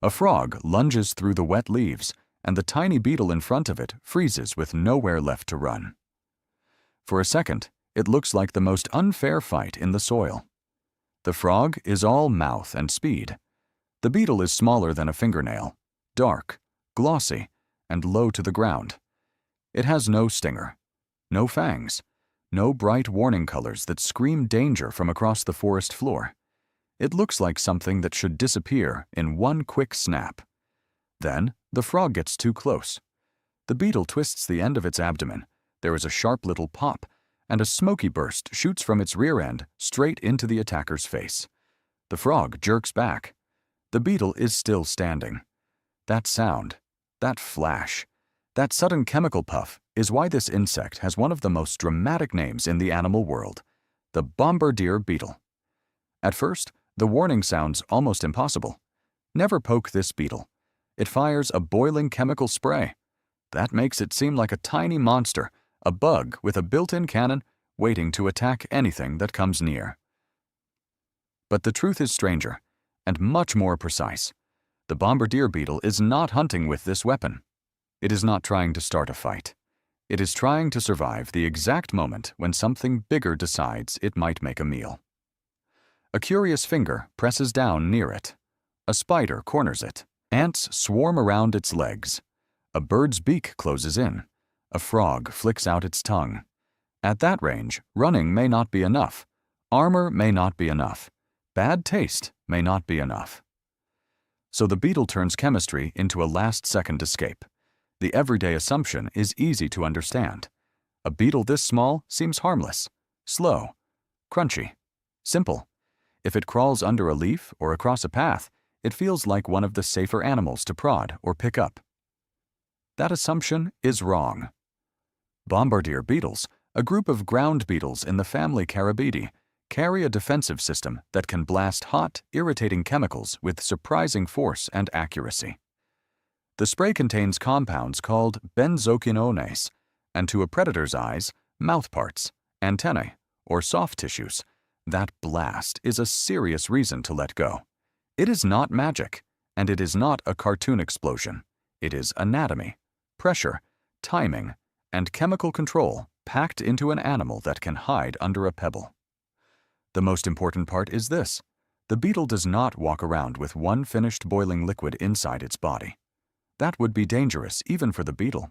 A frog lunges through the wet leaves, and the tiny beetle in front of it freezes with nowhere left to run. For a second, it looks like the most unfair fight in the soil. The frog is all mouth and speed. The beetle is smaller than a fingernail, dark, glossy, and low to the ground. It has no stinger, no fangs, no bright warning colors that scream danger from across the forest floor. It looks like something that should disappear in one quick snap. Then, the frog gets too close. The beetle twists the end of its abdomen. There is a sharp little pop, and a smoky burst shoots from its rear end straight into the attacker's face. The frog jerks back. The beetle is still standing. That sound, that flash, that sudden chemical puff is why this insect has one of the most dramatic names in the animal world, the bombardier beetle. At first, the warning sounds almost impossible. Never poke this beetle. It fires a boiling chemical spray. That makes it seem like a tiny monster, a bug with a built-in cannon waiting to attack anything that comes near. But the truth is stranger, and much more precise. The bombardier beetle is not hunting with this weapon. It is not trying to start a fight. It is trying to survive the exact moment when something bigger decides it might make a meal. A curious finger presses down near it. A spider corners it. Ants swarm around its legs. A bird's beak closes in. A frog flicks out its tongue. At that range, running may not be enough. Armor may not be enough. Bad taste may not be enough. So the beetle turns chemistry into a last-second escape. The everyday assumption is easy to understand. A beetle this small seems harmless, slow, crunchy, simple. If it crawls under a leaf or across a path, it feels like one of the safer animals to prod or pick up. That assumption is wrong. Bombardier beetles, a group of ground beetles in the family Carabidae, carry a defensive system that can blast hot, irritating chemicals with surprising force and accuracy. The spray contains compounds called benzoquinones, and to a predator's eyes, mouthparts, antennae, or soft tissues. That blast is a serious reason to let go. It is not magic, and it is not a cartoon explosion. It is anatomy, pressure, timing, and chemical control packed into an animal that can hide under a pebble. The most important part is this: the beetle does not walk around with one finished boiling liquid inside its body. That would be dangerous even for the beetle.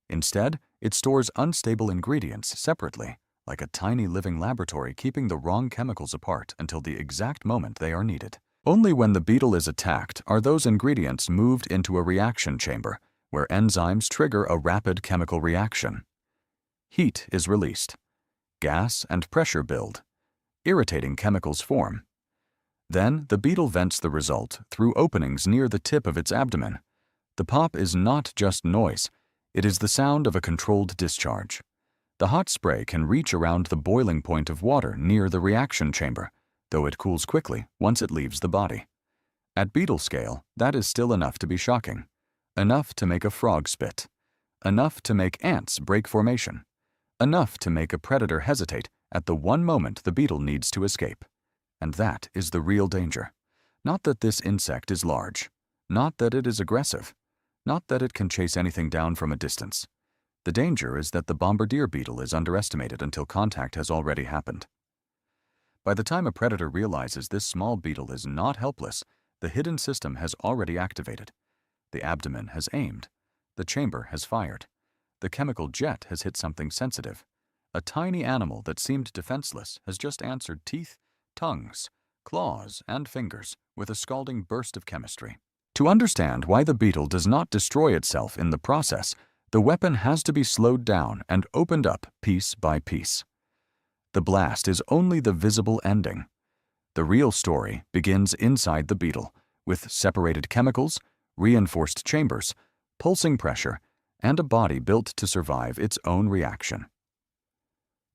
Instead, it stores unstable ingredients separately, like a tiny living laboratory keeping the wrong chemicals apart until the exact moment they are needed. Only when the beetle is attacked are those ingredients moved into a reaction chamber, where enzymes trigger a rapid chemical reaction. Heat is released. Gas and pressure build. Irritating chemicals form. Then the beetle vents the result through openings near the tip of its abdomen. The pop is not just noise, it is the sound of a controlled discharge. The hot spray can reach around the boiling point of water near the reaction chamber, though it cools quickly once it leaves the body. At beetle scale, that is still enough to be shocking. Enough to make a frog spit. Enough to make ants break formation. Enough to make a predator hesitate at the one moment the beetle needs to escape. And that is the real danger. Not that this insect is large. Not that it is aggressive. Not that it can chase anything down from a distance. The danger is that the bombardier beetle is underestimated until contact has already happened. By the time a predator realizes this small beetle is not helpless, the hidden system has already activated. The abdomen has aimed. The chamber has fired. The chemical jet has hit something sensitive. A tiny animal that seemed defenseless has just answered teeth, tongues, claws, and fingers with a scalding burst of chemistry. To understand why the beetle does not destroy itself in the process, the weapon has to be slowed down and opened up piece by piece. The blast is only the visible ending. The real story begins inside the beetle, with separated chemicals, reinforced chambers, pulsing pressure, and a body built to survive its own reaction.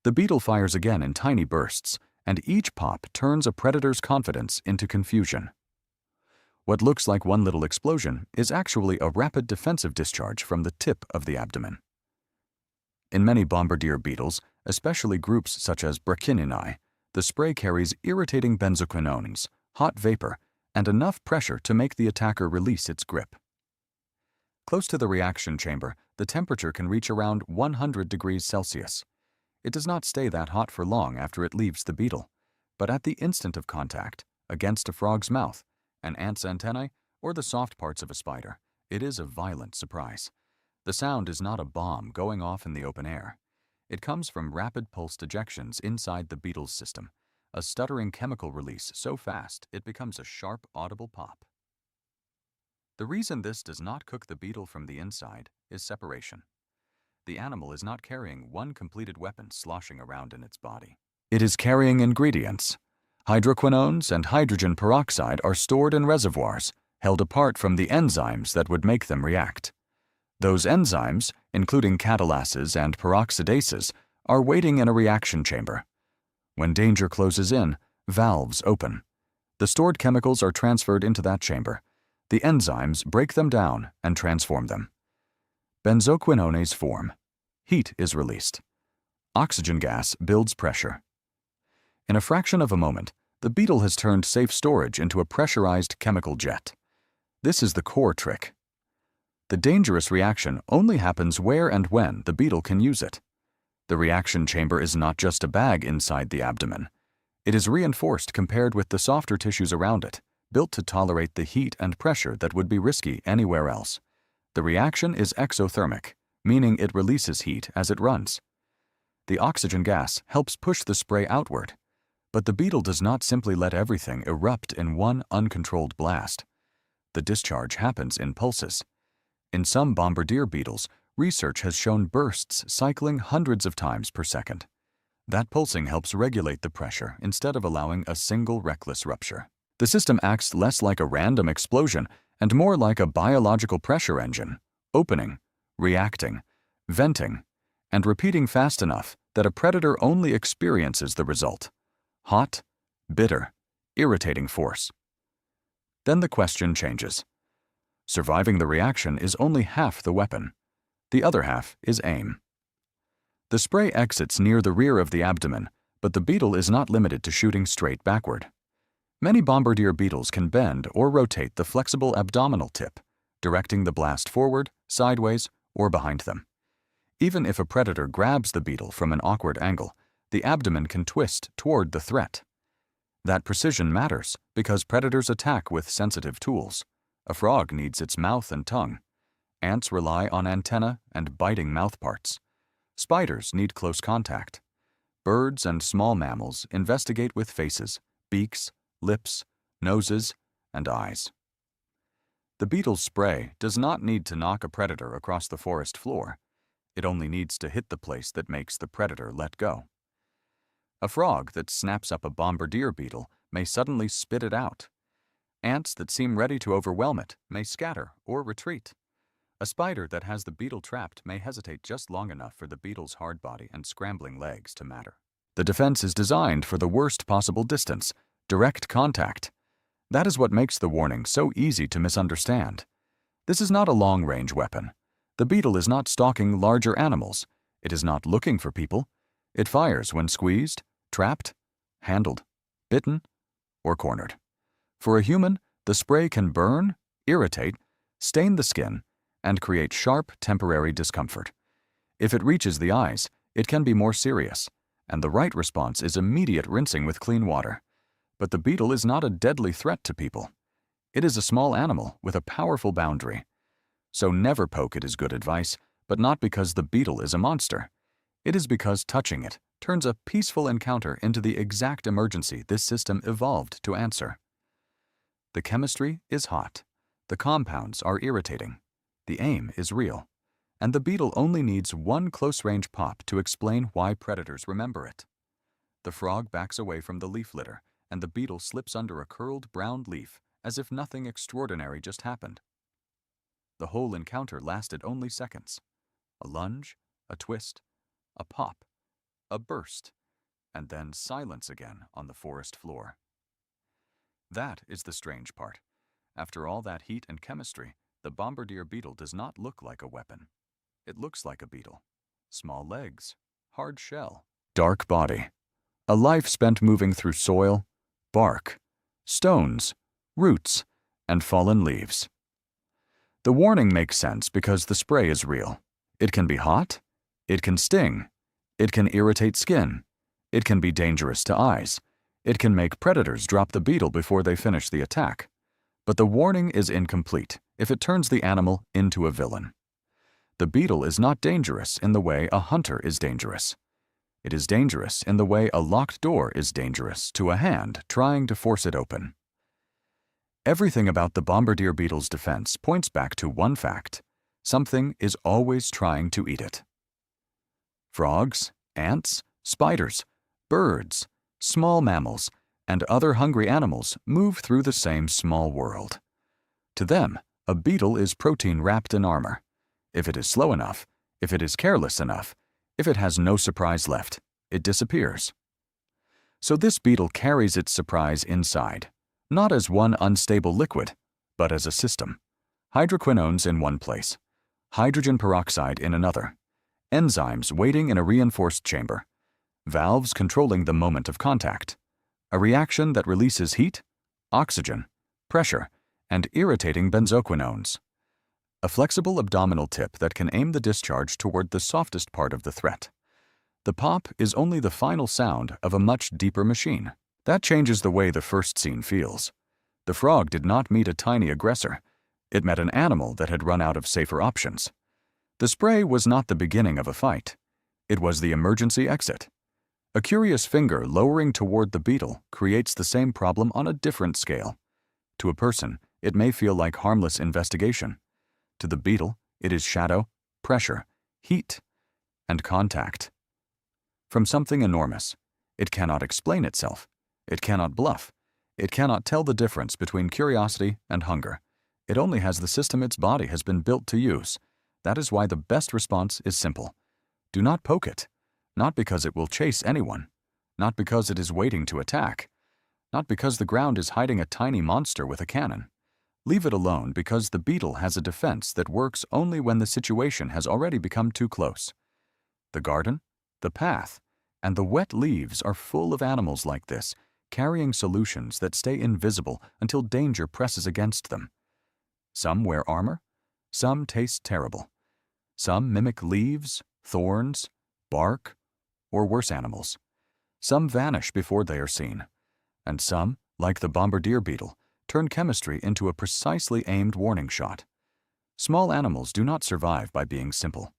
The beetle fires again in tiny bursts, and each pop turns a predator's confidence into confusion. What looks like one little explosion is actually a rapid defensive discharge from the tip of the abdomen. In many bombardier beetles, especially groups such as Brachynenae, the spray carries irritating benzoquinones, hot vapor, and enough pressure to make the attacker release its grip. Close to the reaction chamber, the temperature can reach around 100 degrees Celsius. It does not stay that hot for long after it leaves the beetle, but at the instant of contact, against a frog's mouth, an ant's antennae, or the soft parts of a spider, it is a violent surprise. The sound is not a bomb going off in the open air. It comes from rapid pulsed ejections inside the beetle's system, a stuttering chemical release so fast it becomes a sharp, audible pop. The reason this does not cook the beetle from the inside is separation. The animal is not carrying one completed weapon sloshing around in its body. It is carrying ingredients. Hydroquinones and hydrogen peroxide are stored in reservoirs, held apart from the enzymes that would make them react. Those enzymes, including catalases and peroxidases, are waiting in a reaction chamber. When danger closes in, valves open. The stored chemicals are transferred into that chamber. The enzymes break them down and transform them. Benzoquinones form. Heat is released. Oxygen gas builds pressure. In a fraction of a moment, the beetle has turned safe storage into a pressurized chemical jet. This is the core trick. The dangerous reaction only happens where and when the beetle can use it. The reaction chamber is not just a bag inside the abdomen. It is reinforced compared with the softer tissues around it, built to tolerate the heat and pressure that would be risky anywhere else. The reaction is exothermic, meaning it releases heat as it runs. The oxygen gas helps push the spray outward, but the beetle does not simply let everything erupt in one uncontrolled blast. The discharge happens in pulses. In some bombardier beetles, research has shown bursts cycling hundreds of times per second. That pulsing helps regulate the pressure instead of allowing a single reckless rupture. The system acts less like a random explosion and more like a biological pressure engine, opening, reacting, venting, and repeating fast enough that a predator only experiences the result: hot, bitter, irritating force. Then the question changes. Surviving the reaction is only half the weapon. The other half is aim. The spray exits near the rear of the abdomen, but the beetle is not limited to shooting straight backward. Many bombardier beetles can bend or rotate the flexible abdominal tip, directing the blast forward, sideways, or behind them. Even if a predator grabs the beetle from an awkward angle, the abdomen can twist toward the threat. That precision matters because predators attack with sensitive tools. A frog needs its mouth and tongue. Ants rely on antennae and biting mouthparts. Spiders need close contact. Birds and small mammals investigate with faces, beaks, lips, noses, and eyes. The beetle's spray does not need to knock a predator across the forest floor. It only needs to hit the place that makes the predator let go. A frog that snaps up a bombardier beetle may suddenly spit it out. Ants that seem ready to overwhelm it may scatter or retreat. A spider that has the beetle trapped may hesitate just long enough for the beetle's hard body and scrambling legs to matter. The defense is designed for the worst possible distance: direct contact. That is what makes the warning so easy to misunderstand. This is not a long-range weapon. The beetle is not stalking larger animals. It is not looking for people. It fires when squeezed, trapped, handled, bitten, or cornered. For a human, the spray can burn, irritate, stain the skin, and create sharp, temporary discomfort. If it reaches the eyes, it can be more serious, and the right response is immediate rinsing with clean water. But the beetle is not a deadly threat to people. It is a small animal with a powerful boundary. So never poke it is good advice, but not because the beetle is a monster. It is because touching it turns a peaceful encounter into the exact emergency this system evolved to answer. The chemistry is hot. The compounds are irritating. The aim is real. And the beetle only needs one close-range pop to explain why predators remember it. The frog backs away from the leaf litter, and the beetle slips under a curled brown leaf as if nothing extraordinary just happened. The whole encounter lasted only seconds. A lunge, a twist, a pop, a burst, and then silence again on the forest floor. That is the strange part. After all that heat and chemistry, the bombardier beetle does not look like a weapon. It looks like a beetle. Small legs, hard shell, dark body. A life spent moving through soil, bark, stones, roots, and fallen leaves. The warning makes sense because the spray is real. It can be hot, it can sting, it can irritate skin, it can be dangerous to eyes, it can make predators drop the beetle before they finish the attack. But the warning is incomplete if it turns the animal into a villain. The beetle is not dangerous in the way a hunter is dangerous. It is dangerous in the way a locked door is dangerous to a hand trying to force it open. Everything about the bombardier beetle's defense points back to one fact: something is always trying to eat it. Frogs, ants, spiders, birds, small mammals, and other hungry animals move through the same small world. To them, a beetle is protein wrapped in armor. If it is slow enough, if it is careless enough, if it has no surprise left, it disappears. So this beetle carries its surprise inside, not as one unstable liquid, but as a system. Hydroquinones in one place, hydrogen peroxide in another, enzymes waiting in a reinforced chamber, valves controlling the moment of contact, a reaction that releases heat, oxygen, pressure, and irritating benzoquinones. A flexible abdominal tip that can aim the discharge toward the softest part of the threat. The pop is only the final sound of a much deeper machine. That changes the way the first scene feels. The frog did not meet a tiny aggressor. It met an animal that had run out of safer options. The spray was not the beginning of a fight. It was the emergency exit. A curious finger lowering toward the beetle creates the same problem on a different scale. To a person, it may feel like harmless investigation. To the beetle, it is shadow, pressure, heat, and contact. From something enormous, it cannot explain itself. It cannot bluff. It cannot tell the difference between curiosity and hunger. It only has the system its body has been built to use. That is why the best response is simple. Do not poke it, not because it will chase anyone, not because it is waiting to attack, not because the ground is hiding a tiny monster with a cannon. Leave it alone because the beetle has a defense that works only when the situation has already become too close. The garden, the path, and the wet leaves are full of animals like this, carrying solutions that stay invisible until danger presses against them. Some wear armor, some taste terrible. Some mimic leaves, thorns, bark, or worse animals. Some vanish before they are seen, and some, like the bombardier beetle, turn chemistry into a precisely aimed warning shot. Small animals do not survive by being simple.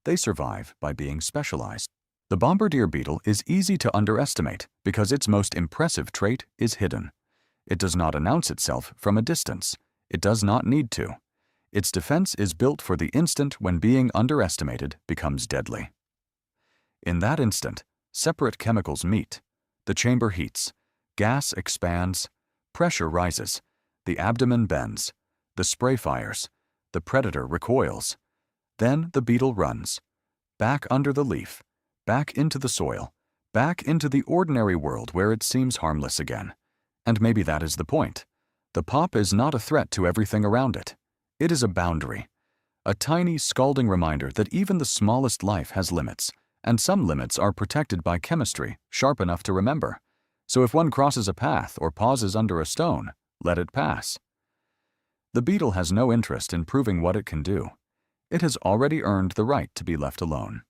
They survive by being specialized. The bombardier beetle is easy to underestimate because its most impressive trait is hidden. It does not announce itself from a distance. It does not need to. Its defense is built for the instant when being underestimated becomes deadly. In that instant, separate chemicals meet. The chamber heats. Gas expands. Pressure rises. The abdomen bends. The spray fires. The predator recoils. Then the beetle runs. Back under the leaf. Back into the soil. Back into the ordinary world where it seems harmless again. And maybe that is the point. The pop is not a threat to everything around it. It is a boundary. A tiny, scalding reminder that even the smallest life has limits, and some limits are protected by chemistry sharp enough to remember. So if one crosses a path or pauses under a stone, let it pass. The beetle has no interest in proving what it can do. It has already earned the right to be left alone.